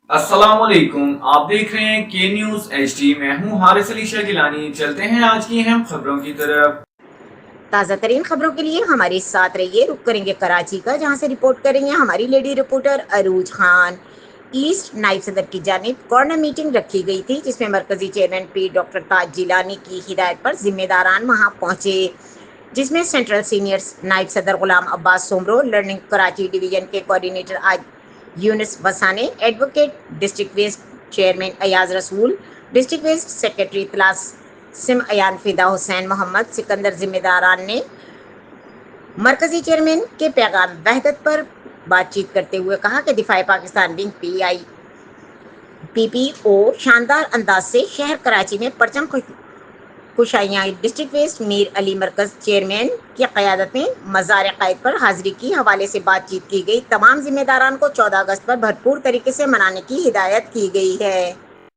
अस्सलामुअलैकुम, आप देख रहे हैं के न्यूज HD। मैं हूं हारिस अली शाह गिलानी। चलते हैं आज की अहम खबरों की तरफ। ताज़ा तरीन खबरों के लिए हमारे साथ रहिए। रुक करेंगे कराची का, जहां से रिपोर्ट करेंगे हमारी लेडी रिपोर्टर अरूज खान। ईस्ट नाइब सदर की जानिब कॉर्नर मीटिंग रखी गई थी, जिसमें मरकजी चेयरमैन पी डॉक्टर ताज जिलानी की हिदायत पर जिम्मेदारान वहां पहुंचे, जिसमें सेंट्रल सीनियर नाइब सदर गुलाम अब्बास सोमरो, लर्निंग कराची डिवीजन के कोऑर्डिनेटर आज Younis Wasane, advocate district west chairman Ayaz Rasool, district west secretary तलास सिम अयान फिदा हुसैन मोहम्मद सिकंदर जिम्मेदारान ने मरकजी चेयरमैन के पैगाम वहदत पर बातचीत करते हुए कहा कि दिफाई पाकिस्तान विंग PPO शानदार अंदाज से शहर कराची में परचम कुशाइयाँ डिस्ट्रिक्ट वेस्ट मीर अली मरकज चेयरमैन की क़यादत में मज़ार क़ायद पर हाजिरी की हवाले से बातचीत की गई। तमाम जिम्मेदारान को 14 अगस्त पर भरपूर तरीके से मनाने की हिदायत की गई है।